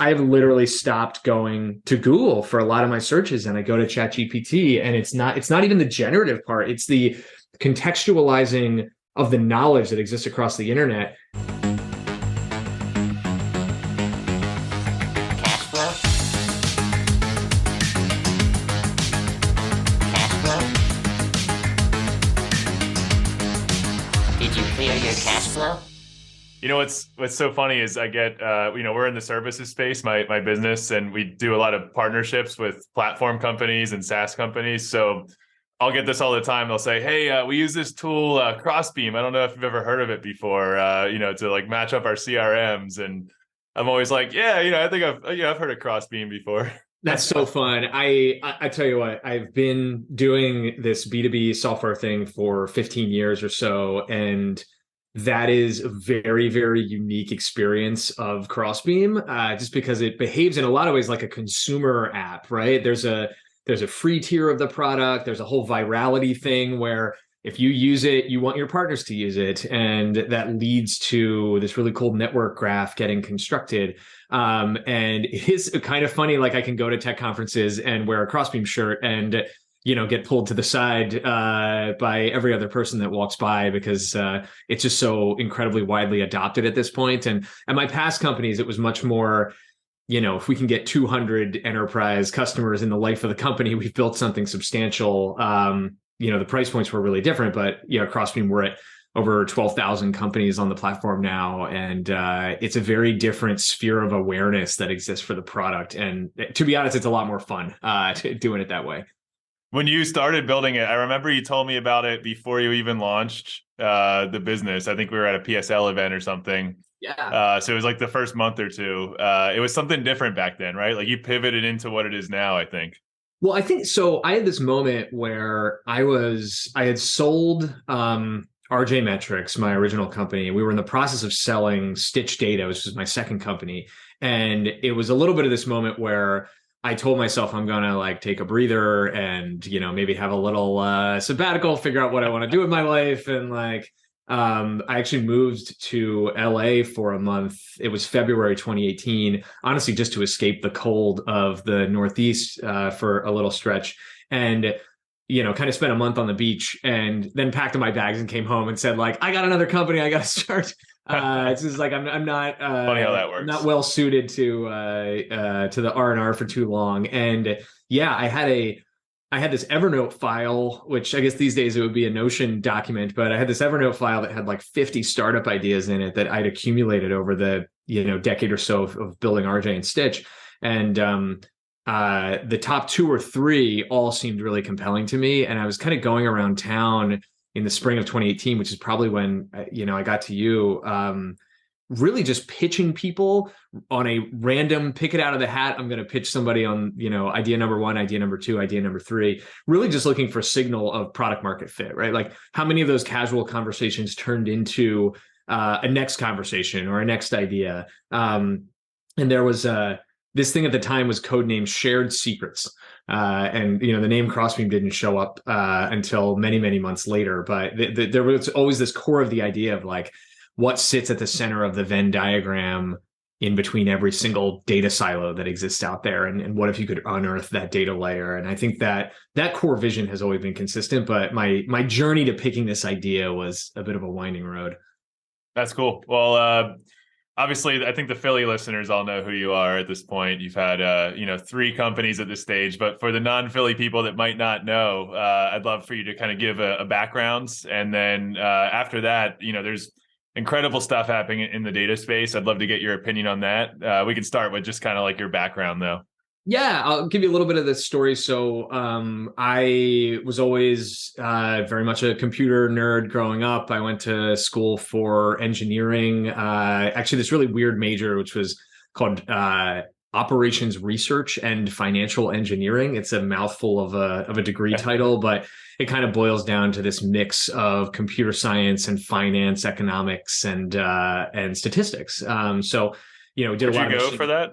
I've literally stopped going to Google for a lot of my searches, and I go to ChatGPT, and it's not even the generative part, it's the contextualizing of the knowledge that exists across the internet. Cash flow? Cash flow? Did you clear your cash flow? You know, what's so funny is I get we're in the services space, my business, and we do a lot of partnerships with platform companies and SaaS companies. So I'll get this all the time. They'll say, "Hey, we use this tool, Crossbeam. I don't know if you've ever heard of it before. To like match up our CRMs." And I'm always like, "Yeah, I think I've heard of Crossbeam before." That's so fun. I tell you what, I've been doing this B2B software thing for 15 years or so, and that is a very, very unique experience of Crossbeam, just because it behaves in a lot of ways like a consumer app, right? There's a free tier of the product. There's a whole virality thing where if you use it, you want your partners to use it, and that leads to this really cool network graph getting constructed. And it is kind of funny. Like, I can go to tech conferences and wear a Crossbeam shirt and get pulled to the side by every other person that walks by, because it's just so incredibly widely adopted at this point. And at my past companies, it was much more, if we can get 200 enterprise customers in the life of the company, we've built something substantial. The price points were really different, but Crossbeam, we're at over 12,000 companies on the platform now. And it's a very different sphere of awareness that exists for the product. And to be honest, it's a lot more fun doing it that way. When you started building it, I remember you told me about it before you even launched the business. I think we were at a PSL event or something. Yeah. So it was like the first month or two. It was something different back then, right? Like you pivoted into what it is now, I think. Well, I think so. I had this moment where I had sold RJ Metrics, my original company. We were in the process of selling Stitch Data, which was my second company. And it was a little bit of this moment where I told myself I'm going to like take a breather and, maybe have a little sabbatical, figure out what I want to do with my life. And I actually moved to LA for a month. It was February 2018, honestly, just to escape the cold of the Northeast for a little stretch. And kind of spent a month on the beach, and then packed up my bags and came home and said, like, I got another company I got to start. It's just like I'm not Funny how that works. not well suited to the R&R for too long. And yeah, I had this Evernote file, which I guess these days it would be a Notion document, but I had this Evernote file that had like 50 startup ideas in it that I'd accumulated over the decade or so of building RJ and Stitch. And the top 2 or 3 all seemed really compelling to me. And I was kind of going around town in the spring of 2018, which is probably when, I got to you, really just pitching people on a random pick it out of the hat. I'm going to pitch somebody on, idea number 1, idea number 2, idea number 3, really just looking for signal of product market fit, right? Like how many of those casual conversations turned into a next conversation or a next idea. And there was this thing at the time was codenamed Shared Secrets. And the name Crossbeam didn't show up until many, many months later. But there was always this core of the idea of like what sits at the center of the Venn diagram in between every single data silo that exists out there, and what if you could unearth that data layer. And I think that core vision has always been consistent, but my journey to picking this idea was a bit of a winding road. That's cool. Well, obviously, I think the Philly listeners all know who you are at this point. You've had, 3 companies at this stage, but for the non-Philly people that might not know, I'd love for you to kind of give a background. And then after that, there's incredible stuff happening in the data space. I'd love to get your opinion on that. We can start with just kind of like your background, though. Yeah, I'll give you a little bit of this story. So I was always very much a computer nerd growing up. I went to school for engineering, actually this really weird major, which was called operations research and financial engineering. It's a mouthful of a degree title, but it kind of boils down to this mix of computer science and finance, economics, and statistics. Did a lot Where'd you go for that?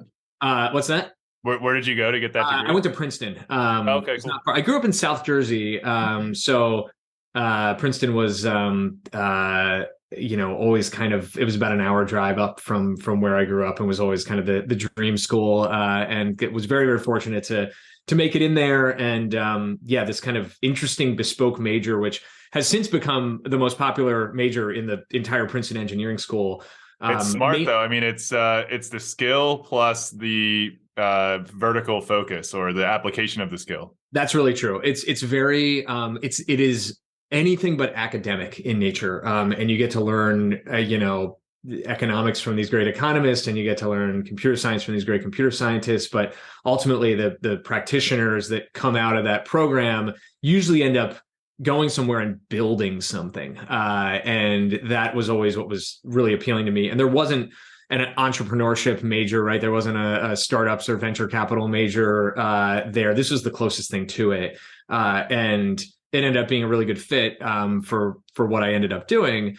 What's that? Where did you go to get that degree? I went to Princeton. Okay, cool. I grew up in South Jersey. So Princeton was always kind of, it was about an hour drive up from where I grew up, and was always kind of the dream school. And it was very, very fortunate to make it in there. And this kind of interesting bespoke major, which has since become the most popular major in the entire Princeton Engineering School. It's smart though. I mean, it's the skill plus the vertical focus, or the application of the skill. That's really true. It's very it is anything but academic in nature, and you get to learn economics from these great economists, and you get to learn computer science from these great computer scientists. But ultimately, the practitioners that come out of that program usually end up going somewhere and building something, and that was always what was really appealing to me. And there wasn't an entrepreneurship major, right? There wasn't a startups or venture capital major there. This was the closest thing to it, and it ended up being a really good fit for what I ended up doing.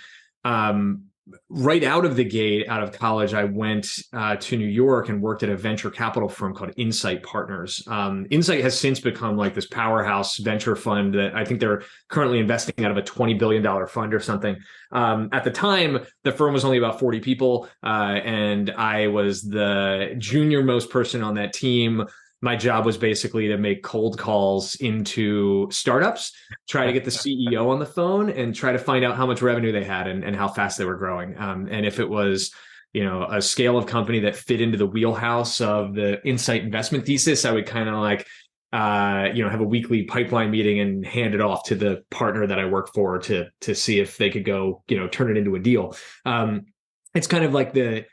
Right out of the gate, out of college, I went to New York and worked at a venture capital firm called Insight Partners. Insight has since become like this powerhouse venture fund that I think they're currently investing out of a $20 billion fund or something. At the time, the firm was only about 40 people, and I was the junior most person on that team. My job was basically to make cold calls into startups, try to get the CEO on the phone, and try to find out how much revenue they had and how fast they were growing. And if it was, a scale of company that fit into the wheelhouse of the Insight investment thesis, I would kind of like, have a weekly pipeline meeting and hand it off to the partner that I work for to see if they could go, turn it into a deal. It's kind of like the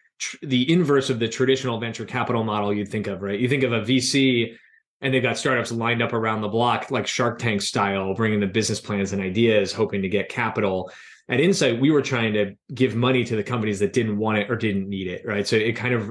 inverse of the traditional venture capital model you'd think of, right? You think of a VC and they've got startups lined up around the block, like Shark Tank style, bringing the business plans and ideas, hoping to get capital. At Insight, we were trying to give money to the companies that didn't want it or didn't need it, right? So it kind of,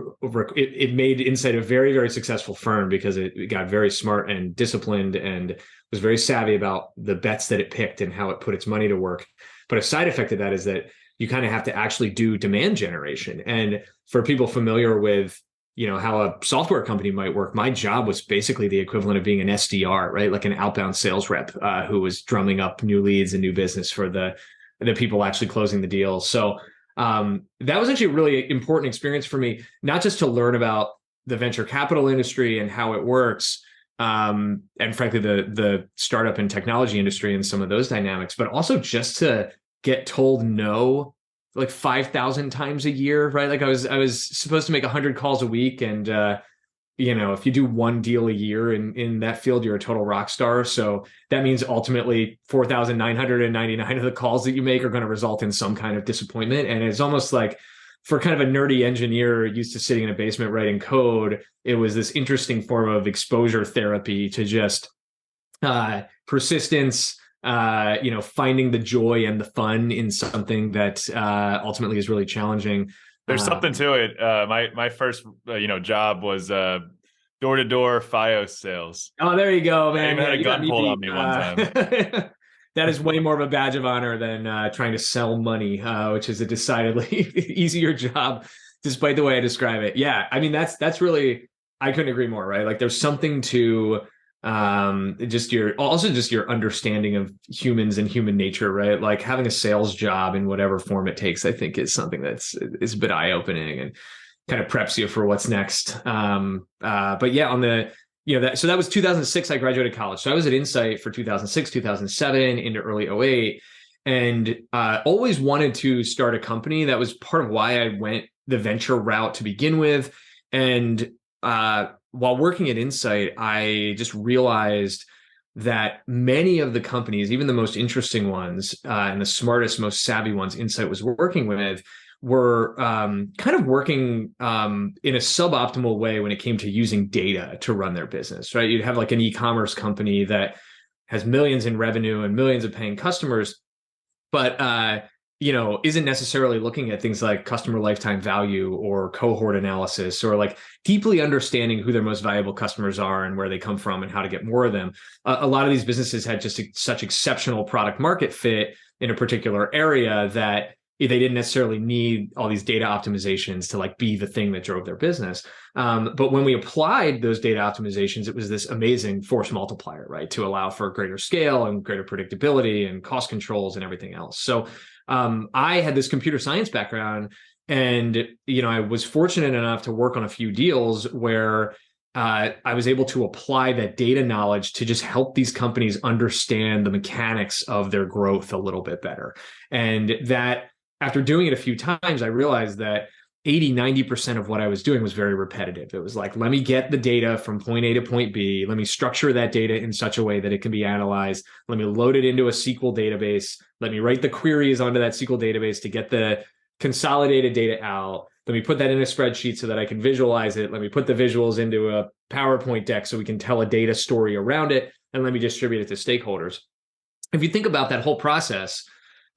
it made Insight a very, very successful firm because it got very smart and disciplined and was very savvy about the bets that it picked and how it put its money to work. But a side effect of that is that you kind of have to actually do demand generation. And for people familiar with, how a software company might work, my job was basically the equivalent of being an SDR, right? Like an outbound sales rep who was drumming up new leads and new business for the people actually closing the deals. So that was actually a really important experience for me, not just to learn about the venture capital industry and how it works, and frankly, the startup and technology industry and some of those dynamics, but also just to get told no like 5,000 times a year, right? Like I was supposed to make 100 calls a week, and if you do one deal a year in that field, you're a total rock star. So that means ultimately 4,999 of the calls that you make are going to result in some kind of disappointment. And it's almost like, for kind of a nerdy engineer used to sitting in a basement writing code, it was this interesting form of exposure therapy to just persistence, finding the joy and the fun in something that ultimately is really challenging. There's something to it. My first job was door-to-door FiOS sales. Oh, there you go, man. I even had a gun pulled on me one time. That is way more of a badge of honor than trying to sell money, which is a decidedly easier job, despite the way I describe it. Yeah, I mean that's really, I couldn't agree more, right? Like there's something to just your understanding of humans and human nature, right? Like having a sales job in whatever form it takes, I think is something is a bit eye-opening and kind of preps you for what's next. But yeah, on the, so that was 2006, I graduated college. So I was at Insight for 2006, 2007 into early 08, and always wanted to start a company. That was part of why I went the venture route to begin with. And while working at Insight, I just realized that many of the companies, even the most interesting ones and the smartest, most savvy ones Insight was working with, were kind of working in a suboptimal way when it came to using data to run their business, right? You'd have like an e-commerce company that has millions in revenue and millions of paying customers, but isn't necessarily looking at things like customer lifetime value or cohort analysis, or like deeply understanding who their most valuable customers are and where they come from and how to get more of them. A lot of these businesses had just such exceptional product market fit in a particular area that they didn't necessarily need all these data optimizations to like be the thing that drove their business. But when we applied those data optimizations, it was this amazing force multiplier, right? To allow for greater scale and greater predictability and cost controls and everything else. So I had this computer science background, and I was fortunate enough to work on a few deals where I was able to apply that data knowledge to just help these companies understand the mechanics of their growth a little bit better. And that after doing it a few times, I realized that 80-90% of what I was doing was very repetitive. It was like, let me get the data from point A to point B. Let me structure that data in such a way that it can be analyzed. Let me load it into a SQL database. Let me write the queries onto that SQL database to get the consolidated data out. Let me put that in a spreadsheet so that I can visualize it. Let me put the visuals into a PowerPoint deck so we can tell a data story around it. And let me distribute it to stakeholders. If you think about that whole process,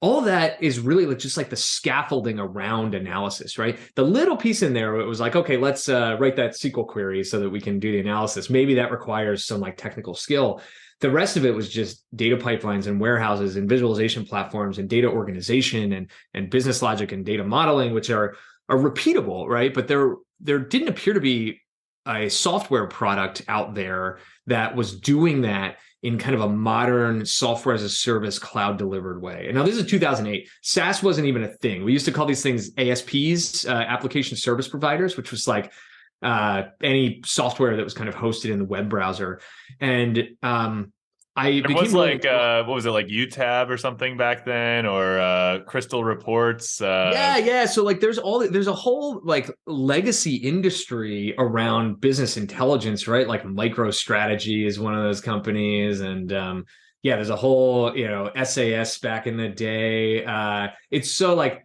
all of that is really just like the scaffolding around analysis, right? The little piece in there, it was like, okay, let's write that SQL query so that we can do the analysis. Maybe that requires some like technical skill. The rest of it was just data pipelines and warehouses and visualization platforms and data organization and business logic and data modeling, which are repeatable, right? But there didn't appear to be a software product out there that was doing that in kind of a modern software as a service cloud delivered way. And now this is 2008. SaaS wasn't even a thing. We used to call these things ASPs, application service providers, which was like any software that was kind of hosted in the web browser. And it was like what was it, like UTab or something back then, or Crystal Reports? Yeah. So like there's a whole like legacy industry around business intelligence, right? Like MicroStrategy is one of those companies, and there's a whole SAS back in the day. It's so like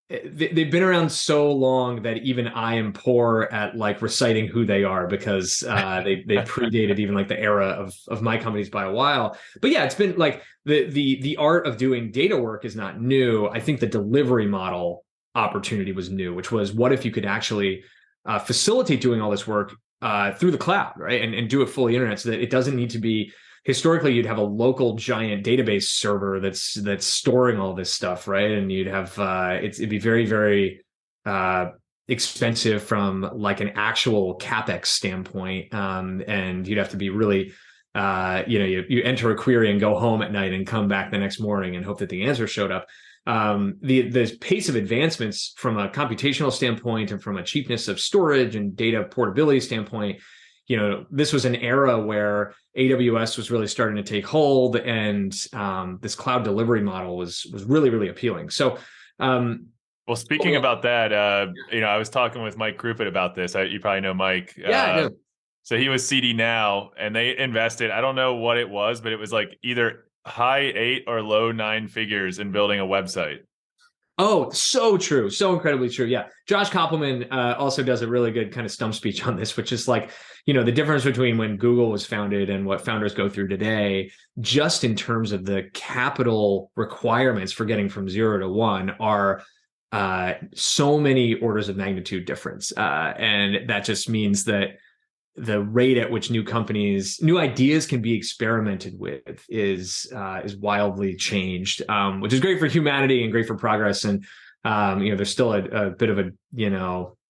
they've been around so long that even I am poor at like reciting who they are, because they predated even like the era of my companies by a while. But yeah, it's been like the art of doing data work is not new. I think the delivery model opportunity was new, which was, what if you could actually facilitate doing all this work through the cloud, right? And do it fully internet, so that it doesn't need to be. Historically, you'd have a local giant database server that's storing all this stuff, right? And you'd have it'd be very, very expensive from like an actual CapEx standpoint, and you'd have to be really, you enter a query and go home at night and come back the next morning and hope that the answer showed up. The pace of advancements from a computational standpoint and from a cheapness of storage and data portability standpoint, this was an era where AWS was really starting to take hold, and this cloud delivery model was really, really appealing. So, well, speaking about that, I was talking with Mike Krupit about this. You probably know Mike. Yeah, I do. So he was CD Now, and they invested, I don't know what it was, but it was like either high 8 or low 9 figures in building a website. Oh, so true. So incredibly true. Yeah. Josh Koppelman also does a really good kind of stump speech on this, which is like, the difference between when Google was founded and what founders go through today, just in terms of the capital requirements for getting from 0 to 1, are so many orders of magnitude difference. And that just means that the rate at which new ideas can be experimented with is wildly changed, which is great for humanity and great for progress. And there's still a bit of a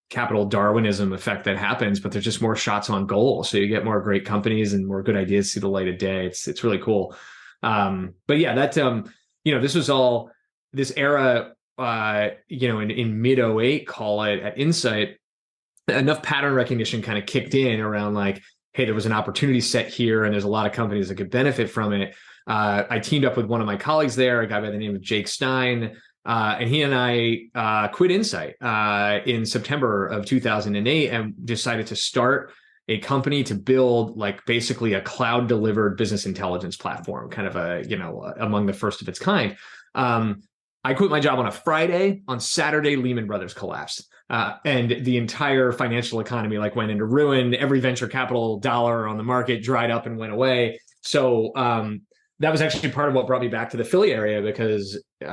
capital Darwinism effect that happens, but there's just more shots on goal, so you get more great companies and more good ideas see the light of day. It's really cool. But yeah, that this was all this era, in mid 08, call it, at Insight. Enough pattern recognition kind of kicked in around like, hey, there was an opportunity set here and there's a lot of companies that could benefit from it. I teamed up with one of my colleagues there, a guy by the name of Jake Stein, and he and I quit Insight in September of 2008 and decided to start a company to build like basically a cloud delivered business intelligence platform, kind of among the first of its kind. I quit my job on a Friday. On Saturday, Lehman Brothers collapsed. And the entire financial economy like went into ruin. Every venture capital dollar on the market dried up and went away. So that was actually part of what brought me back to the Philly area, because Jake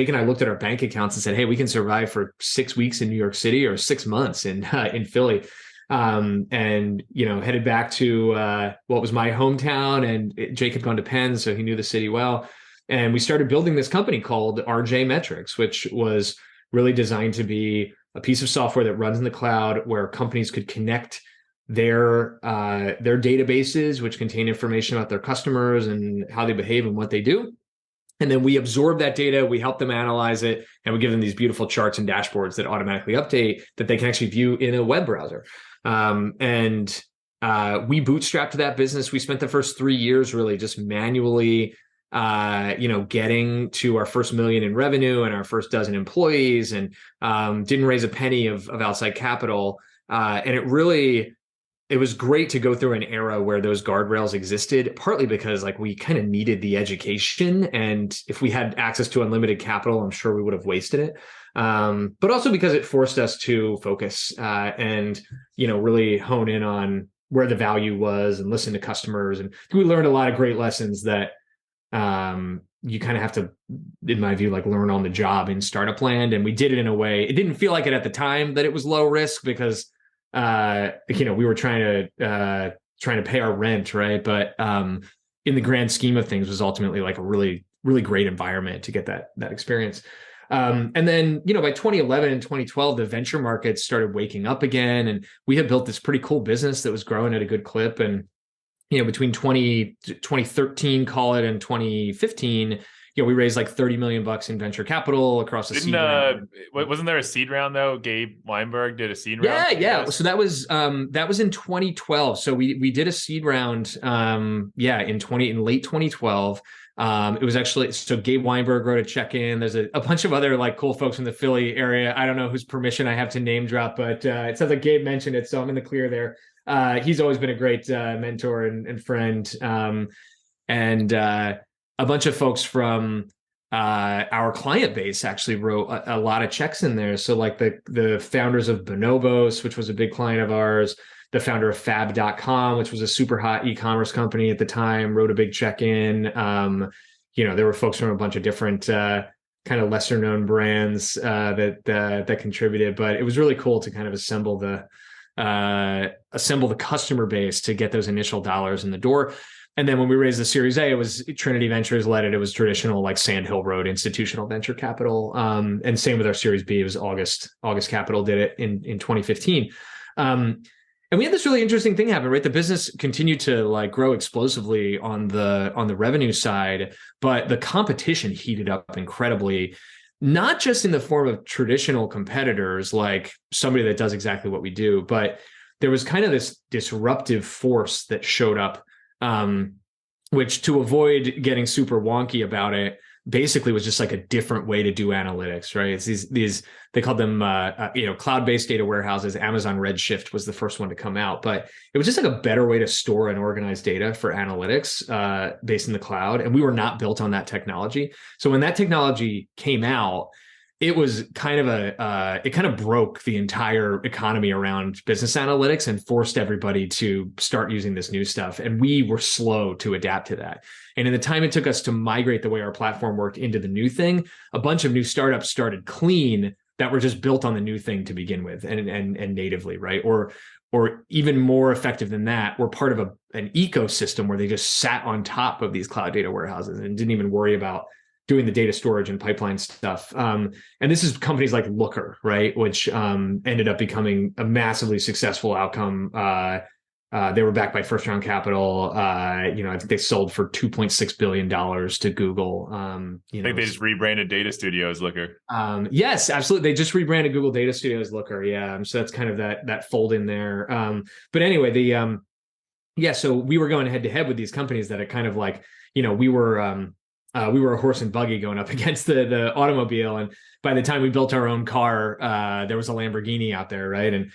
and I looked at our bank accounts and said, hey, we can survive for 6 weeks in New York City or 6 months in Philly. And headed back to what was my hometown. And Jake had gone to Penn, so he knew the city well. And we started building this company called RJ Metrics, which was really designed to be a piece of software that runs in the cloud, where companies could connect their databases, which contain information about their customers and how they behave and what they do, And then we absorb that data, we help them analyze it, and we give them these beautiful charts and dashboards that automatically update that they can actually view in a web browser. And we bootstrapped that business. We spent the first 3 years really just manually, getting to our first million in revenue and our first dozen employees, and didn't raise a penny of outside capital. And it was great to go through an era where those guardrails existed, partly because like we kind of needed the education. And if we had access to unlimited capital, I'm sure we would have wasted it. But also because it forced us to focus and, really hone in on where the value was and listen to customers. And we learned a lot of great lessons that you kind of have to, in my view, like learn on the job in startup land. And we did it in a way, it didn't feel like it at the time that it was low risk because we were trying to pay our rent, right? But in the grand scheme of things, was ultimately like a really, really great environment to get that experience. And then, by 2011 and 2012, the venture markets started waking up again, and we had built this pretty cool business that was growing at a good clip. And between 2013, call it, and 2015. We raised like $30 million in venture capital across the seed round. Wasn't there a seed round though? Gabe Weinberg did a seed round. Yeah. So that was in 2012. So we did a seed round, in late 2012. It was actually, so Gabe Weinberg wrote a check-in. There's a bunch of other like cool folks in the Philly area. I don't know whose permission I have to name drop, but it sounds like Gabe mentioned it, so I'm in the clear there. He's always been a great mentor and friend. And a bunch of folks from our client base actually wrote a lot of checks in there. So like the founders of Bonobos, which was a big client of ours, the founder of Fab.com, which was a super hot e-commerce company at the time, wrote a big check in. There were folks from a bunch of different kind of lesser known brands that contributed, but it was really cool to kind of assemble the customer base to get those initial dollars in the door. And then when we raised the Series A, it was Trinity Ventures led it. It was traditional like Sand Hill Road institutional venture capital. And same with our Series B. It was August Capital did it in 2015. And we had this really interesting thing happen, right? The business continued to like grow explosively on the revenue side, but the competition heated up incredibly, not just in the form of traditional competitors, like somebody that does exactly what we do, but there was kind of this disruptive force that showed up, which, to avoid getting super wonky about it, basically was just like a different way to do analytics, right? It's these they called them cloud-based data warehouses. Amazon Redshift was the first one to come out, but it was just like a better way to store and organize data for analytics based in the cloud. And we were not built on that technology. So when that technology came out, it was kind of it kind of broke the entire economy around business analytics and forced everybody to start using this new stuff. And we were slow to adapt to that. And in the time it took us to migrate the way our platform worked into the new thing, a bunch of new startups started clean that were just built on the new thing to begin with and natively, right? Or even more effective than that, were part of an ecosystem where they just sat on top of these cloud data warehouses and didn't even worry about doing the data storage and pipeline stuff. And this is companies like Looker, right? Which ended up becoming a massively successful outcome. They were backed by first round capital. I think they sold for $2.6 billion to Google. I think they just rebranded Data Studio as Looker. Yes, absolutely. They just rebranded Google Data Studio as Looker. Yeah. So that's kind of that fold in there. But anyway, so we were going head to head with these companies that are kind of like, we were a horse and buggy going up against the automobile. And by the time we built our own car, there was a Lamborghini out there, right? And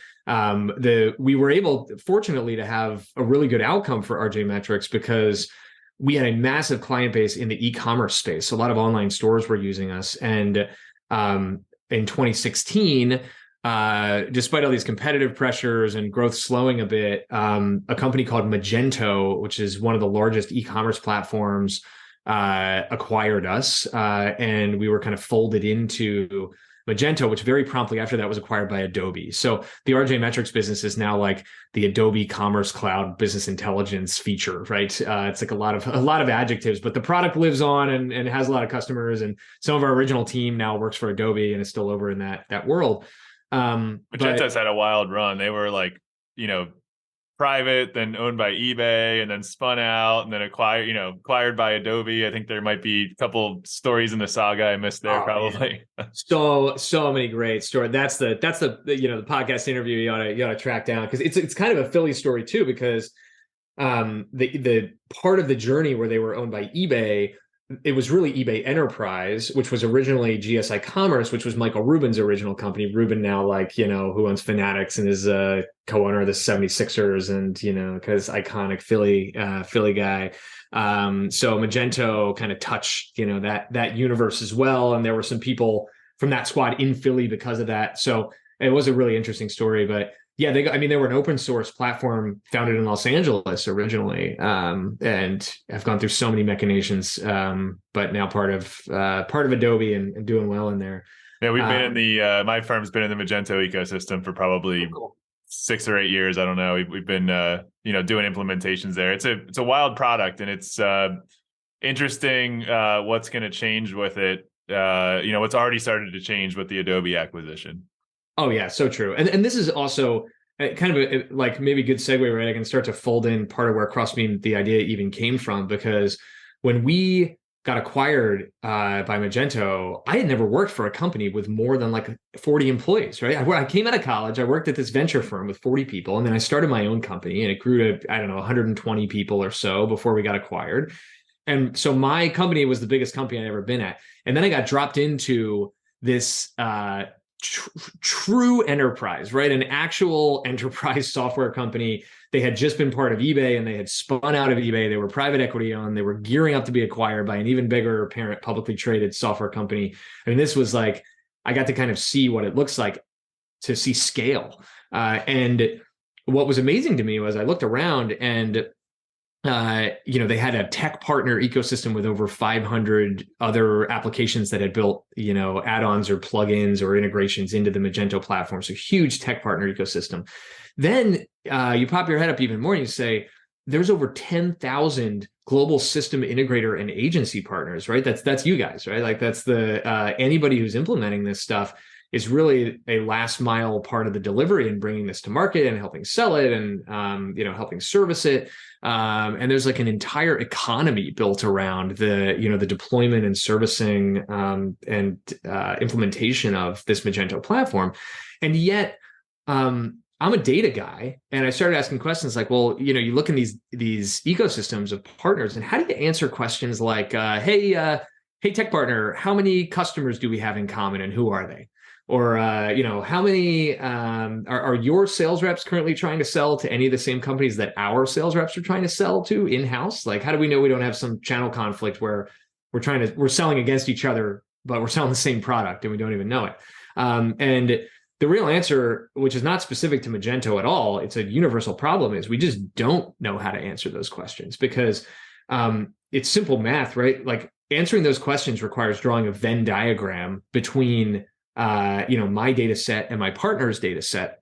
we were able, fortunately, to have a really good outcome for RJ Metrics because we had a massive client base in the e-commerce space. So a lot of online stores were using us. And in 2016, despite all these competitive pressures and growth slowing a bit, a company called Magento, which is one of the largest e-commerce platforms, acquired us, and we were kind of folded into Magento, which very promptly after that was acquired by Adobe. So the RJ Metrics business is now like the Adobe Commerce Cloud business intelligence feature, right? It's like a lot of adjectives, but the product lives on and has a lot of customers. And some of our original team now works for Adobe and is still over in that world. Magento's had a wild run. They were like, private, then owned by eBay, and then spun out, and then acquired by Adobe. I think there might be a couple stories in the saga I missed there, probably. So many great stories. That's the the podcast interview you ought to track down, because it's kind of a Philly story too, because the part of the journey where they were owned by eBay, it was really eBay Enterprise, which was originally GSI Commerce, which was Michael Rubin's original company. Rubin now, who owns Fanatics and is a co-owner of the 76ers, and because iconic Philly guy. So Magento kind of touched that universe as well, and there were some people from that squad in Philly because of that. So it was a really interesting story. But yeah, they were an open source platform founded in Los Angeles originally, and have gone through so many machinations, but now part of Adobe and doing well in there. Yeah, we've been in the my firm's been in the Magento ecosystem for probably 6 or 8 years. I don't know. We've been doing implementations there. It's a wild product, and it's interesting what's going to change with it. What's already started to change with the Adobe acquisition. Oh yeah, so true. And this is also kind of maybe a good segue, right? I can start to fold in part of where Crossbeam, the idea even came from, because when we got acquired by Magento, I had never worked for a company with more than 40 employees, right? I came out of college, I worked at this venture firm with 40 people, and then I started my own company, and it grew to, 120 people or so before we got acquired. And so my company was the biggest company I'd ever been at. And then I got dropped into this true enterprise, right? An actual enterprise software company. They had just been part of eBay, and they had spun out of eBay. They were private equity owned. They were gearing up to be acquired by an even bigger parent publicly traded software company. I mean, this was I got to kind of see what it looks like to see scale. And what was amazing to me was I looked around, and they had a tech partner ecosystem with over 500 other applications that had built, add-ons or plugins or integrations into the Magento platform. So huge tech partner ecosystem. Then you pop your head up even more and you say, there's over 10,000 global system integrator and agency partners, right? That's you guys, right? That's the anybody who's implementing this stuff is really a last mile part of the delivery and bringing this to market and helping sell it and helping service it. And there's an entire economy built around the deployment and servicing and implementation of this Magento platform. And yet I'm a data guy, and I started asking questions like, well, you look in these ecosystems of partners, and how do you answer questions like, hey, tech partner, how many customers do we have in common, and who are they? Or, how many are your sales reps currently trying to sell to any of the same companies that our sales reps are trying to sell to in-house? How do we know we don't have some channel conflict where we're selling against each other, but we're selling the same product and we don't even know it? And the real answer, which is not specific to Magento at all, it's a universal problem, is we just don't know how to answer those questions, because it's simple math, right? Answering those questions requires drawing a Venn diagram between my data set and my partner's data set.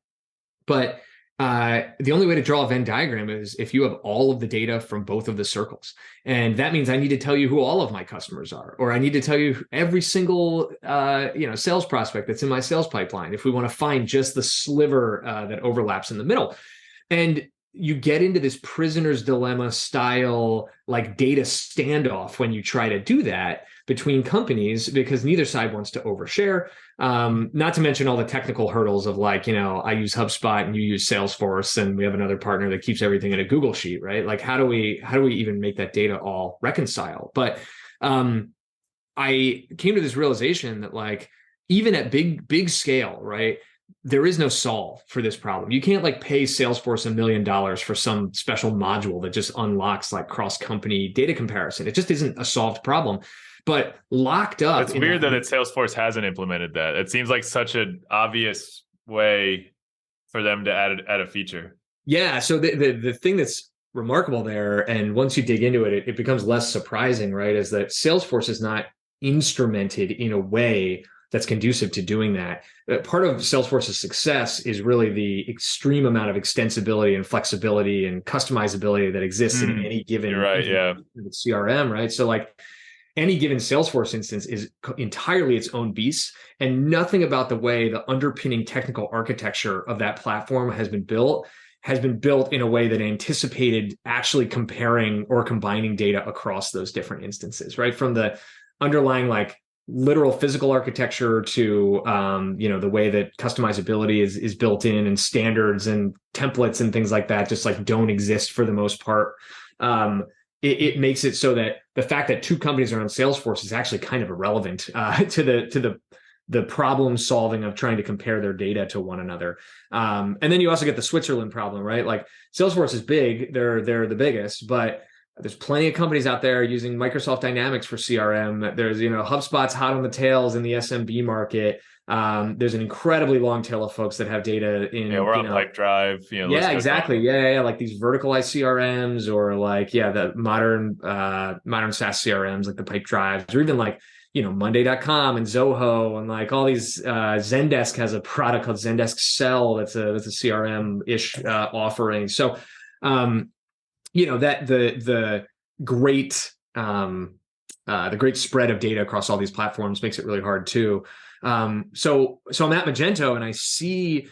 But the only way to draw a Venn diagram is if you have all of the data from both of the circles. And that means I need to tell you who all of my customers are, or I need to tell you every single, sales prospect that's in my sales pipeline, if we want to find just the sliver that overlaps in the middle. And you get into this prisoner's dilemma style, data standoff when you try to do that between companies, because neither side wants to overshare. Not to mention all the technical hurdles of I use HubSpot and you use Salesforce, and we have another partner that keeps everything in a Google sheet, right? How do we even make that data all reconcile? But I came to this realization that even at big scale, right, there is no solve for this problem. You can't pay Salesforce $1 million for some special module that just unlocks cross-company data comparison. It just isn't a solved problem. But locked up. It's weird that Salesforce hasn't implemented that. It seems like such an obvious way for them to add a feature. Yeah. So the thing that's remarkable there, and once you dig into it, it becomes less surprising, right? Is that Salesforce is not instrumented in a way that's conducive to doing that. Part of Salesforce's success is really the extreme amount of extensibility and flexibility and customizability that exists in any given CRM, right? So any given Salesforce instance is entirely its own beast, and nothing about the way the underpinning technical architecture of that platform has been built has been built in a way that anticipated actually comparing or combining data across those different instances, right? From the underlying like literal physical architecture to the way that customizability is built in, and standards and templates and things like that just like don't exist for the most part. It makes it so that the fact that two companies are on Salesforce is actually kind of irrelevant to the problem solving of trying to compare their data to one another. And then you also get the Switzerland problem, right? Like Salesforce is big, they're the biggest, but there's plenty of companies out there using Microsoft Dynamics for CRM. There's, HubSpot's hot on the tails in the SMB market. There's an incredibly long tail of folks that have data in. Yeah, we're on Pipedrive. Yeah, exactly. Yeah, like these verticalized CRMs, or like the modern SaaS CRMs like the Pipedrives, or even like Monday.com and Zoho, and like all these. Zendesk has a product called Zendesk Sell that's a CRM-ish offering. So that the great spread of data across all these platforms makes it really hard too. So I'm at Magento and I see,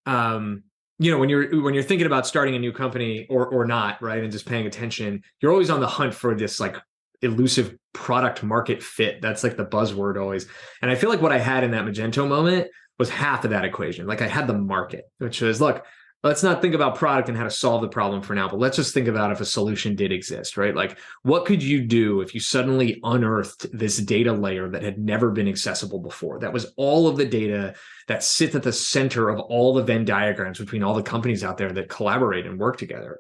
when you're thinking about starting a new company or not, right, and just paying attention, you're always on the hunt for this like elusive product market fit. That's like the buzzword always. And I feel like what I had in that Magento moment was half of that equation. Like I had the market, which was, look, let's not think about product and how to solve the problem for now, but let's just think about if a solution did exist, right? Like what could you do if you suddenly unearthed this data layer that had never been accessible before? That was all of the data that sits at the center of all the Venn diagrams between all the companies out there that collaborate and work together.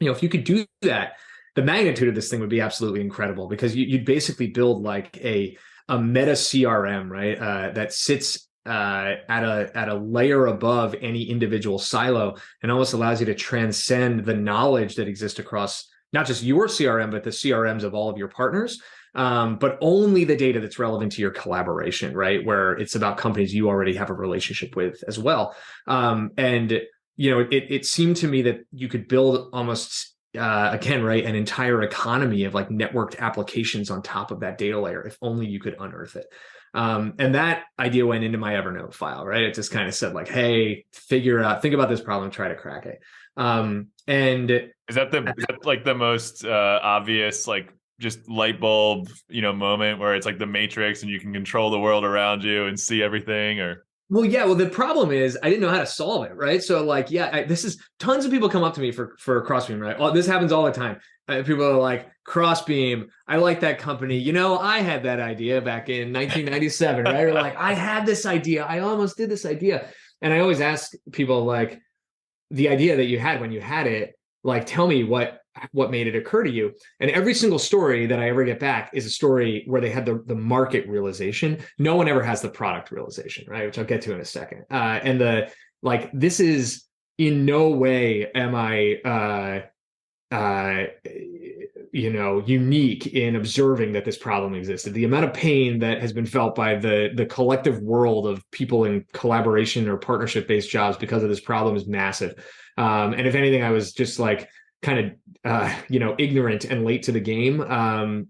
If you could do that, the magnitude of this thing would be absolutely incredible, because you'd basically build like a meta CRM, right? That sits at a layer above any individual silo, and almost allows you to transcend the knowledge that exists across not just your CRM, but the CRMs of all of your partners, but only the data that's relevant to your collaboration, right? Where it's about companies you already have a relationship with as well. It seemed to me that you could build almost again, right, an entire economy of like networked applications on top of that data layer if only you could unearth it. And that idea went into my Evernote file, right? It just kind of said like, hey, think about this problem, try to crack it. And is that like the most obvious, like just light bulb, moment where it's like the Matrix and you can control the world around you and see everything? Or well, yeah. Well, the problem is I didn't know how to solve it, right? So, like, this is tons of people come up to me for Crossbeam, right? This happens all the time. People are like, Crossbeam, I like that company. I had that idea back in 1997, right? Or like, I had this idea. I almost did this idea. And I always ask people, like, the idea that you had when you had it, like, tell me what made it occur to you. And every single story that I ever get back is a story where they had the market realization. No one ever has the product realization, right? Which I'll get to in a second. And this is in no way am I, unique in observing that this problem existed. The amount of pain that has been felt by the collective world of people in collaboration or partnership-based jobs because of this problem is massive. And if anything, I was just like kind of, ignorant and late to the game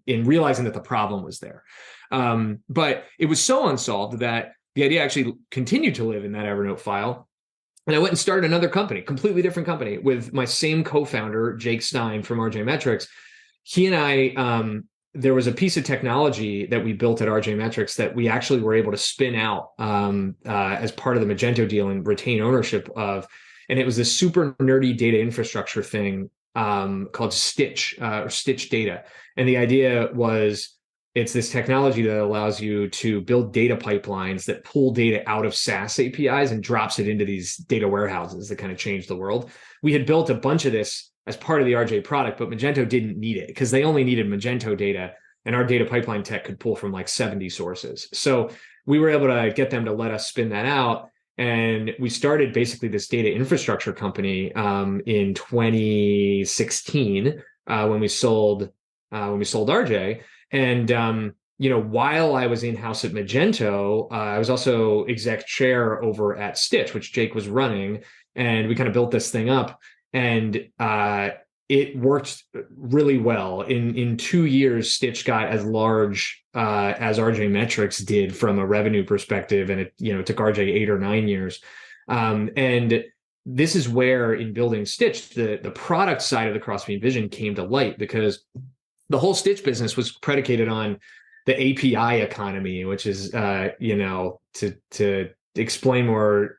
in realizing that the problem was there. But it was so unsolved that the idea actually continued to live in that Evernote file. And I went and started another company, completely different company, with my same co-founder, Jake Stein from RJ Metrics. He and I, there was a piece of technology that we built at RJ Metrics that we actually were able to spin out as part of the Magento deal and retain ownership of. And it was this super nerdy data infrastructure thing called Stitch or Stitch Data. And the idea was, it's this technology that allows you to build data pipelines that pull data out of SaaS APIs and drops it into these data warehouses that kind of change the world. We had built a bunch of this as part of the RJ product, but Magento didn't need it because they only needed Magento data, and our data pipeline tech could pull from like 70 sources. So we were able to get them to let us spin that out. And we started basically this data infrastructure company in 2016 when we sold RJ. And while I was in-house at Magento, I was also exec chair over at Stitch, which Jake was running, and we kind of built this thing up. And it worked really well. In 2 years, Stitch got as large as RJ Metrics did from a revenue perspective, and it took RJ 8 or 9 years. And this is where in building Stitch, the product side of the Crossbeam vision came to light, because the whole Stitch business was predicated on the API economy, which is, to explain more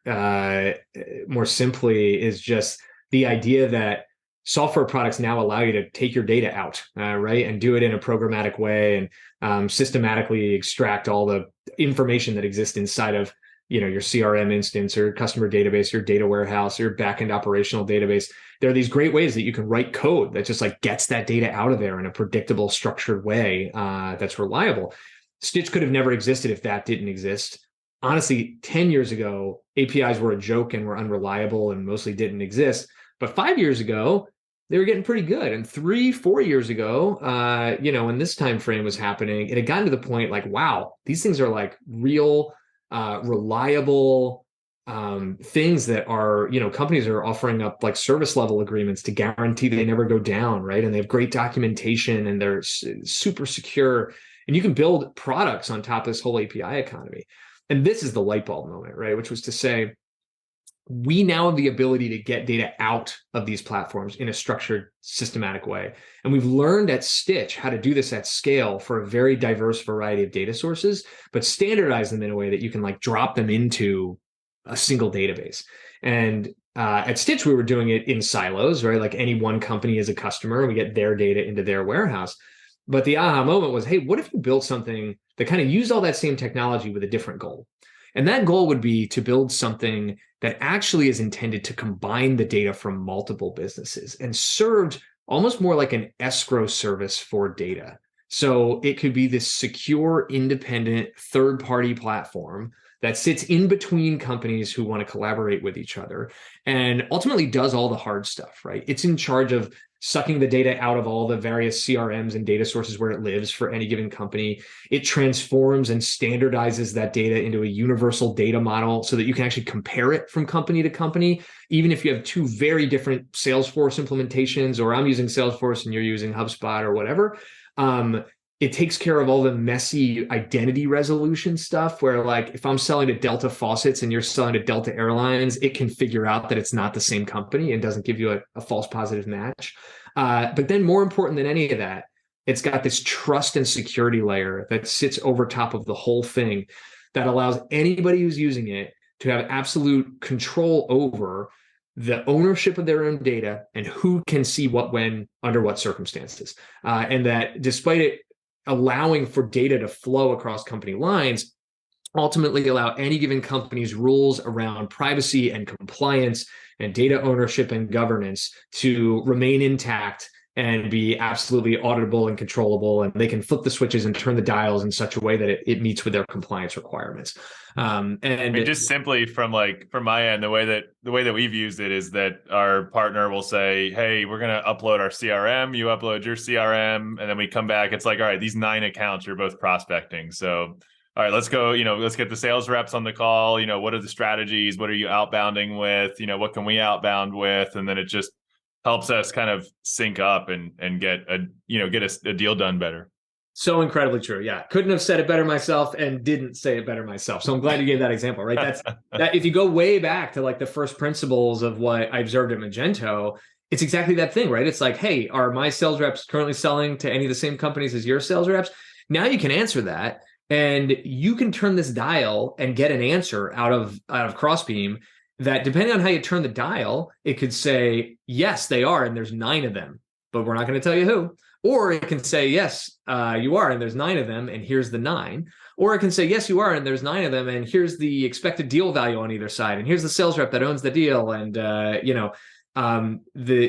simply, is just the idea that software products now allow you to take your data out, right, and do it in a programmatic way, and systematically extract all the information that exists inside of your CRM instance or customer database, your data warehouse, your backend operational database. There are these great ways that you can write code that just like gets that data out of there in a predictable, structured way that's reliable. Stitch could have never existed if that didn't exist. Honestly, 10 years ago, APIs were a joke and were unreliable and mostly didn't exist. But 5 years ago, they were getting pretty good. And 3-4 years ago, when this time frame was happening, it had gotten to the point like, wow, these things are like real, reliable things that are, companies are offering up like service level agreements to guarantee they never go down, right? And they have great documentation and they're super secure. And you can build products on top of this whole API economy. And this is the light bulb moment, right? Which was to say, we now have the ability to get data out of these platforms in a structured, systematic way. And we've learned at Stitch how to do this at scale for a very diverse variety of data sources, but standardize them in a way that you can like drop them into a single database. And at Stitch, we were doing it in silos, right? Like any one company is a customer, and we get their data into their warehouse. But the aha moment was, hey, what if you built something that kind of used all that same technology with a different goal? And that goal would be to build something that actually is intended to combine the data from multiple businesses and served almost more like an escrow service for data. So it could be this secure, independent, third-party platform that sits in between companies who want to collaborate with each other and ultimately does all the hard stuff, right? It's in charge of sucking the data out of all the various CRMs and data sources where it lives for any given company. It transforms and standardizes that data into a universal data model so that you can actually compare it from company to company, even if you have two very different Salesforce implementations, or I'm using Salesforce and you're using HubSpot or whatever. It takes care of all the messy identity resolution stuff where, like, if I'm selling to Delta Faucets and you're selling to Delta Airlines, it can figure out that it's not the same company and doesn't give you a false positive match. But then more important than any of that, it's got this trust and security layer that sits over top of the whole thing that allows anybody who's using it to have absolute control over the ownership of their own data and who can see what, when, under what circumstances. And that despite it allowing for data to flow across company lines, ultimately allow any given company's rules around privacy and compliance and data ownership and governance to remain intact and be absolutely auditable and controllable. And they can flip the switches and turn the dials in such a way that it meets with their compliance requirements. And I mean, just simply from my end, the way that we've used it is that our partner will say, hey, we're going to upload our CRM, you upload your CRM, and then we come back. It's like, all right, these 9 accounts you're both prospecting. So, all right, let's go, let's get the sales reps on the call. What are the strategies? What are you outbounding with? What can we outbound with? And then it just helps us kind of sync up and get a deal done better. So incredibly true. Yeah. Couldn't have said it better myself and didn't say it better myself. So I'm glad you gave that example, right? That's that. If you go way back to like the first principles of what I observed at Magento, it's exactly that thing, right? It's like, hey, are my sales reps currently selling to any of the same companies as your sales reps? Now you can answer that, and you can turn this dial and get an answer out of Crossbeam that, depending on how you turn the dial, it could say, yes, they are, and there's 9 of them, but we're not going to tell you who. Or it can say, yes, you are, and there's 9 of them, and here's the 9. Or it can say, yes, you are, and there's 9 of them, and here's the expected deal value on either side, and here's the sales rep that owns the deal, and the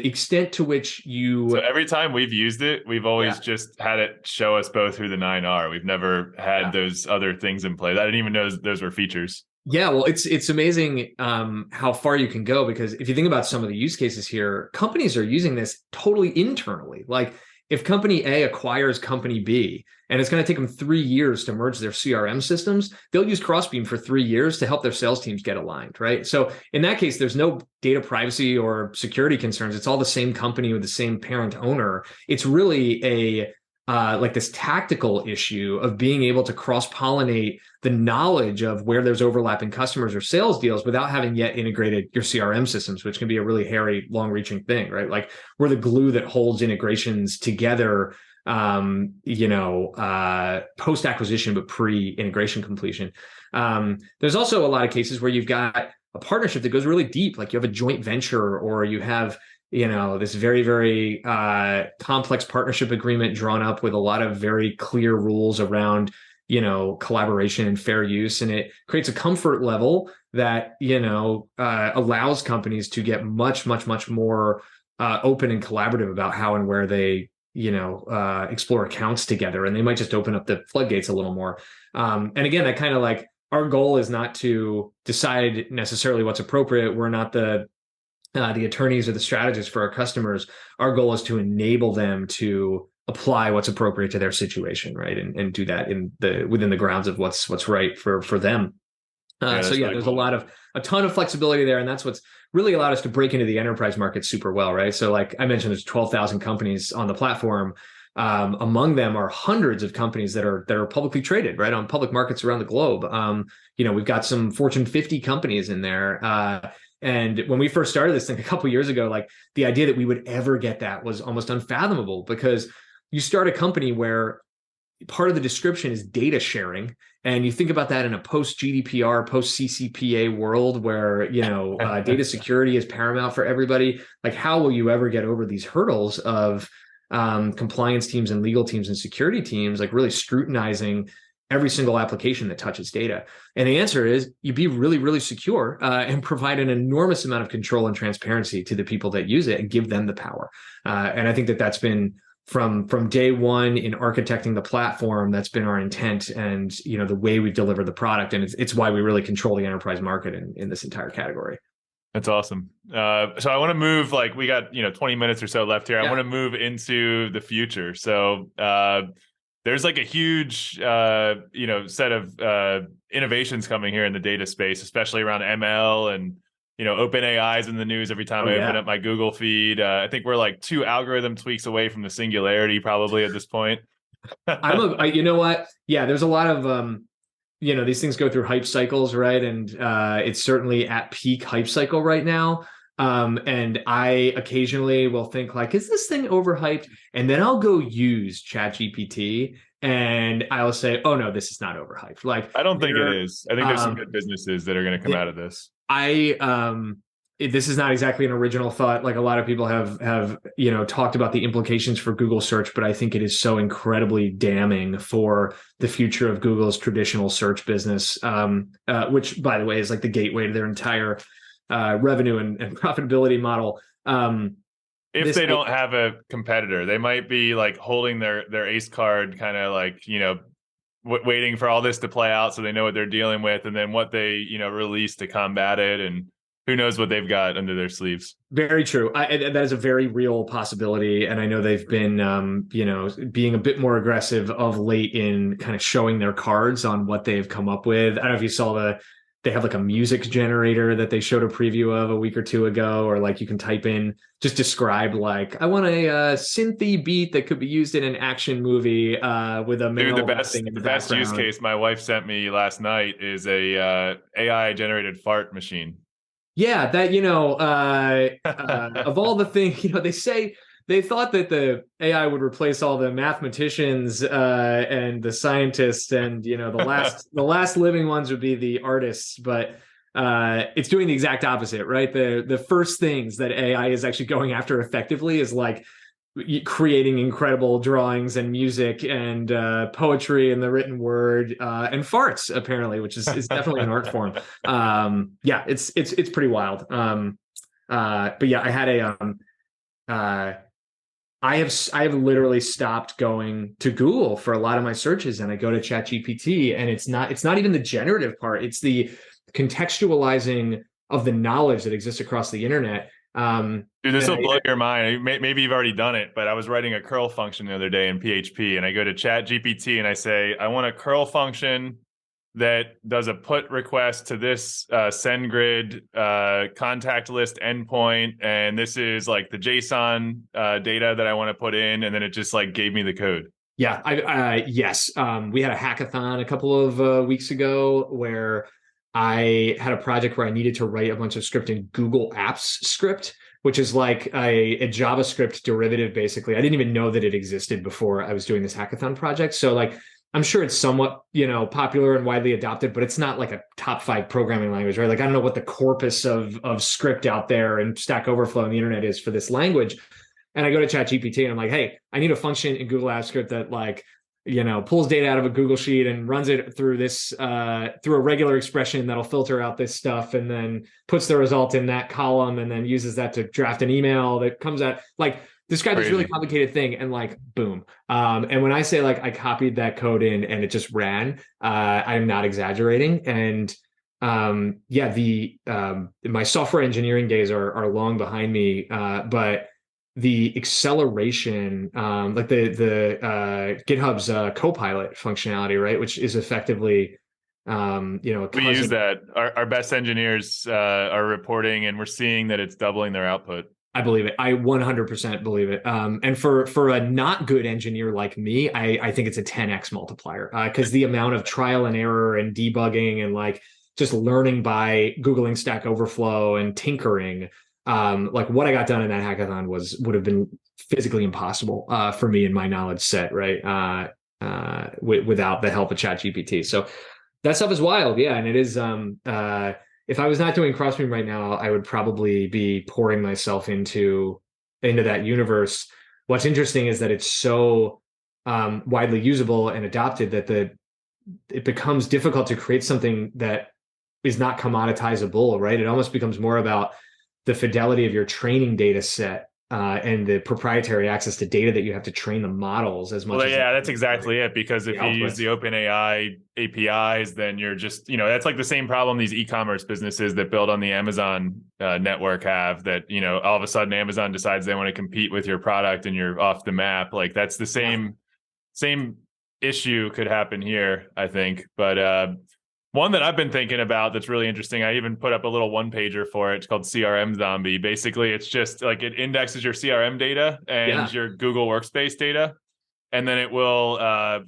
extent to which you. So every time we've used it, we've always just had it show us both who the 9 are. We've never had those other things in place. I didn't even know those were features. Yeah, well, it's amazing how far you can go, because if you think about some of the use cases here, companies are using this totally internally. Like, if company A acquires company B and it's going to take them 3 years to merge their CRM systems, they'll use Crossbeam for 3 years to help their sales teams get aligned, right? So in that case, there's no data privacy or security concerns. It's all the same company with the same parent owner. It's really like this tactical issue of being able to cross-pollinate the knowledge of where there's overlapping customers or sales deals without having yet integrated your CRM systems, which can be a really hairy, long-reaching thing, right? Like we're the glue that holds integrations together, post-acquisition, but pre-integration completion. There's also a lot of cases where you've got a partnership that goes really deep, like you have a joint venture or you have this very, very complex partnership agreement drawn up with a lot of very clear rules around, collaboration and fair use. And it creates a comfort level that, allows companies to get much, much, much more open and collaborative about how and where they, explore accounts together. And they might just open up the floodgates a little more. And again, that kind of like our goal is not to decide necessarily what's appropriate. We're not the attorneys or the strategists for our customers. Our goal is to enable them to apply what's appropriate to their situation, right? And do that within the grounds of what's right for them. So yeah, really there's cool. A ton of flexibility there, and that's what's really allowed us to break into the enterprise market super well, right? So like I mentioned, there's 12,000 companies on the platform. Among them are hundreds of companies that are publicly traded, right, on public markets around the globe. We've got some Fortune 50 companies in there. And when we first started this thing a couple of years ago, like the idea that we would ever get that was almost unfathomable, because you start a company where part of the description is data sharing. And you think about that in a post GDPR, post CCPA world where, data security is paramount for everybody. Like, how will you ever get over these hurdles of compliance teams and legal teams and security teams, like really scrutinizing every single application that touches data? And the answer is you be really, really secure and provide an enormous amount of control and transparency to the people that use it and give them the power. And I think that's been from day one in architecting the platform, that's been our intent and, the way we've delivered the product. And it's why we really control the enterprise market in this entire category. That's awesome. So I want to move, like we got, 20 minutes or so left here. Yeah. I want to move into the future. So there's like a huge, set of innovations coming here in the data space, especially around ML and, OpenAI is in the news every time I open up my Google feed. I think we're like 2 algorithm tweaks away from the singularity probably at this point. You know what? Yeah, there's a lot of, these things go through hype cycles, right? And it's certainly at peak hype cycle right now. And I occasionally will think like, is this thing overhyped? And then I'll go use ChatGPT and I'll say, oh no, this is not overhyped. Like, I don't think it is. I think there's some good businesses that are going to come out of this. This is not exactly an original thought. Like a lot of people have talked about the implications for Google search, but I think it is so incredibly damning for the future of Google's traditional search business, which, by the way, is like the gateway to their entire revenue and profitability model. If they don't have a competitor, they might be like holding their ace card, kind of like, waiting for all this to play out so they know what they're dealing with, and then what they, release to combat it, and who knows what they've got under their sleeves. Very true. That is a very real possibility. And I know they've been, being a bit more aggressive of late in kind of showing their cards on what they've come up with. I don't know if you saw they have like a music generator that they showed a preview of a week or two ago, or like you can type in, just describe like, I want a synthy beat that could be used in an action movie with a male. Dude, the best use case my wife sent me last night is a AI generated fart machine. Yeah, that, of all the things, they thought that the AI would replace all the mathematicians and the scientists, and the last living ones would be the artists, but it's doing the exact opposite, right? The first things that AI is actually going after effectively is like creating incredible drawings and music and poetry and the written word and farts, apparently, which is definitely an art form. Yeah, it's pretty wild. But yeah, I had I have literally stopped going to Google for a lot of my searches, and I go to ChatGPT, and it's not even the generative part. It's the contextualizing of the knowledge that exists across the internet. Dude, this will blow your mind. Maybe you've already done it, but I was writing a curl function the other day in PHP, and I go to ChatGPT and I say, I want a curl function that does a put request to this SendGrid contact list endpoint, and this is like the JSON data that I want to put in, and then it just like gave me the code. Yeah, yes. We had a hackathon a couple of weeks ago where I had a project where I needed to write a bunch of script in Google Apps script, which is like a JavaScript derivative, basically. I didn't even know that it existed before I was doing this hackathon project. So like, I'm sure it's somewhat, popular and widely adopted, but it's not like a top 5 programming language, right? Like, I don't know what the corpus of script out there and Stack Overflow on the internet is for this language. And I go to ChatGPT and I'm like, hey, I need a function in Google Apps Script that like, pulls data out of a Google Sheet and runs it through this through a regular expression that'll filter out this stuff and then puts the result in that column and then uses that to draft an email that comes out, like, describe this really complicated thing and like boom. And when I say like I copied that code in and it just ran, I'm not exaggerating. And yeah, the my software engineering days are long behind me, but the acceleration, like the GitHub's Copilot functionality, right, which is effectively, we use that. Our best engineers are reporting, and we're seeing that it's doubling their output. I believe it. I 100% believe it. And for a not good engineer like me, I think it's a 10x multiplier, because the amount of trial and error and debugging and like just learning by Googling Stack Overflow and tinkering. Like what I got done in that hackathon would have been physically impossible for me and my knowledge set, right? Without the help of ChatGPT. So that stuff is wild, yeah. And it is. If I was not doing Crossbeam right now, I would probably be pouring myself into that universe. What's interesting is that it's so widely usable and adopted that it becomes difficult to create something that is not commoditizable, right? It almost becomes more about the fidelity of your training data set and the proprietary access to data that you have to train the models as much. Well, yeah, that's exactly it. Because if you use the OpenAI APIs, then you're just, that's like the same problem these e-commerce businesses that build on the Amazon network have. That all of a sudden Amazon decides they want to compete with your product and you're off the map. Like that's the same issue could happen here, I think. But one that I've been thinking about that's really interesting, I even put up a little one pager for it. It's called CRM Zombie. Basically, it's just like it indexes your CRM data and your Google Workspace data. And then it will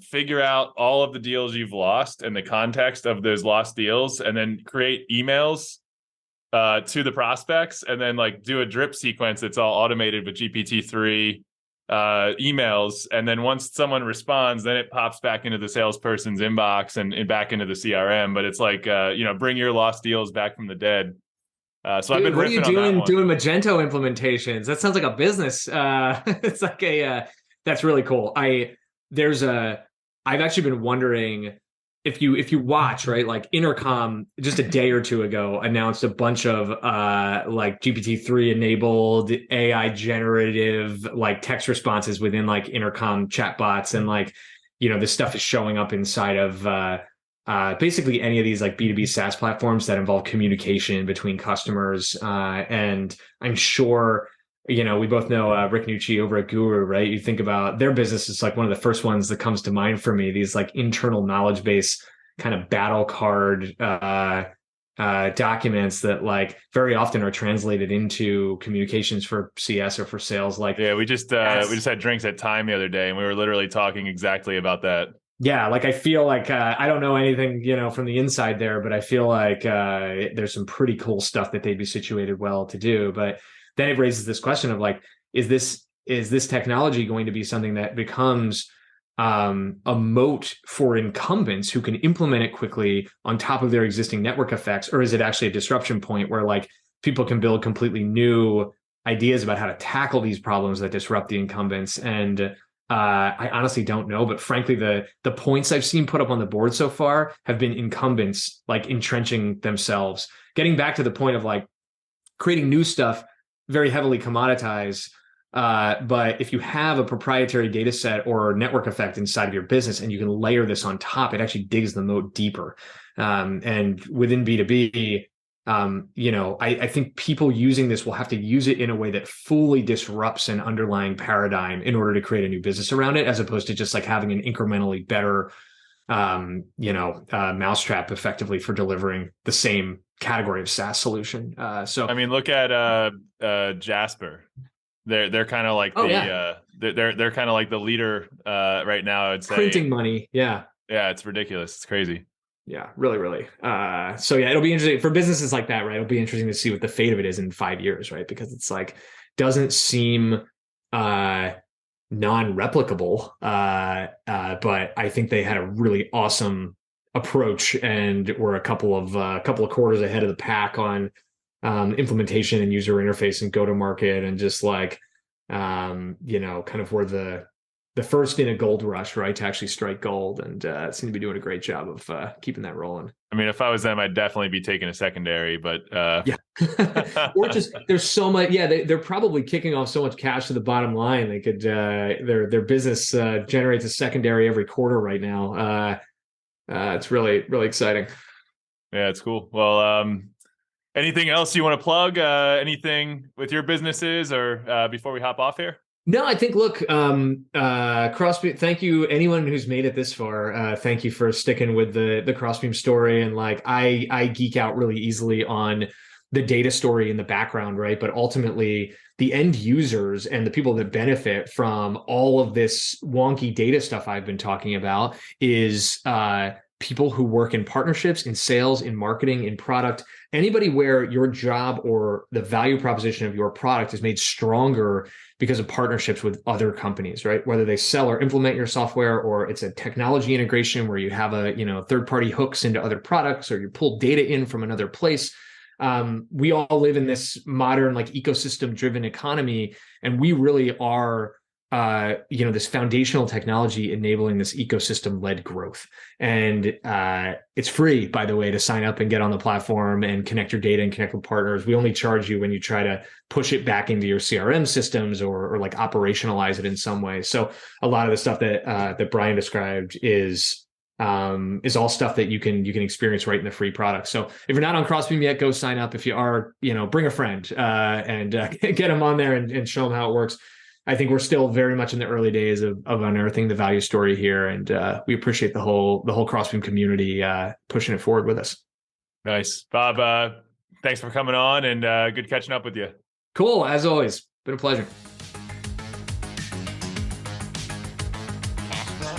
figure out all of the deals you've lost and the context of those lost deals, and then create emails to the prospects, and then like do a drip sequence that's all automated with GPT-3 emails. And then once someone responds, then it pops back into the salesperson's inbox and back into the CRM. But it's like, bring your lost deals back from the dead. So Dude, I've been what are you doing Magento implementations? That sounds like a business. It's like that's really cool. I've actually been wondering if you watch, right, like Intercom just a day or two ago announced a bunch of like GPT-3 enabled AI generative like text responses within like Intercom chatbots, and like this stuff is showing up inside of basically any of these like B2B SaaS platforms that involve communication between customers, and I'm sure we both know Rick Nucci over at Guru, right? You think about their business, it's like one of the first ones that comes to mind for me. These like internal knowledge base kind of battle card documents that like very often are translated into communications for CS or for sales. Like, yeah, we just had drinks at Time the other day, and we were literally talking exactly about that. Yeah, like I feel like I don't know anything, from the inside there, but I feel like there's some pretty cool stuff that they'd be situated well to do. But then it raises this question of like, is this technology going to be something that becomes a moat for incumbents who can implement it quickly on top of their existing network effects, or is it actually a disruption point where like people can build completely new ideas about how to tackle these problems that disrupt the incumbents? And I honestly don't know, but frankly, the points I've seen put up on the board so far have been incumbents like entrenching themselves, getting back to the point of like creating new stuff, very heavily commoditized. But if you have a proprietary data set or network effect inside of your business and you can layer this on top, it actually digs the moat deeper. And within B2B, I think people using this will have to use it in a way that fully disrupts an underlying paradigm in order to create a new business around it, as opposed to just like having an incrementally better, mousetrap effectively for delivering the same category of SaaS solution. So, I mean, look at Jasper. They're kind of like they're kind of like the leader right now, I would say. Printing money. Yeah. Yeah, it's ridiculous. It's crazy. Yeah, really, really. So yeah, it'll be interesting for businesses like that, right? It'll be interesting to see what the fate of it is in 5 years, right? Because it's like doesn't seem non-replicable, but I think they had a really awesome approach and were a couple of quarters ahead of the pack on implementation and user interface and go to market and just like kind of were the first in a gold rush, right, to actually strike gold, and seem to be doing a great job of keeping that rolling. I mean, if I was them, I'd definitely be taking a secondary, but yeah, or just there's so much. Yeah, they're probably kicking off so much cash to the bottom line. They could their business generates a secondary every quarter right now. It's really, really exciting. Yeah, it's cool. Well, anything else you want to plug? Anything with your businesses or before we hop off here? No, I think, look, Crossbeam, thank you. Anyone who's made it this far, thank you for sticking with the Crossbeam story. And like, I geek out really easily on the data story in the background, right? But ultimately, the end users and the people that benefit from all of this wonky data stuff I've been talking about is people who work in partnerships, in sales, in marketing, in product, anybody where your job or the value proposition of your product is made stronger because of partnerships with other companies, right? Whether they sell or implement your software, or it's a technology integration where you have third-party hooks into other products, or you pull data in from another place. We all live in this modern, like, ecosystem-driven economy, and we really are this foundational technology enabling this ecosystem-led growth. And it's free, by the way, to sign up and get on the platform and connect your data and connect with partners. We only charge you when you try to push it back into your CRM systems or like operationalize it in some way. So a lot of the stuff that Brian described is all stuff that you can experience right in the free product. So if you're not on Crossbeam yet, go sign up. If you are, bring a friend and get them on there and show them how it works. I think we're still very much in the early days of unearthing the value story here, and we appreciate the whole Crossbeam community pushing it forward with us. Nice, Bob. Thanks for coming on, and good catching up with you. Cool, as always. Been a pleasure. Cash flow?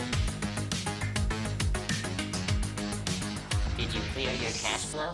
Did you clear your cash flow?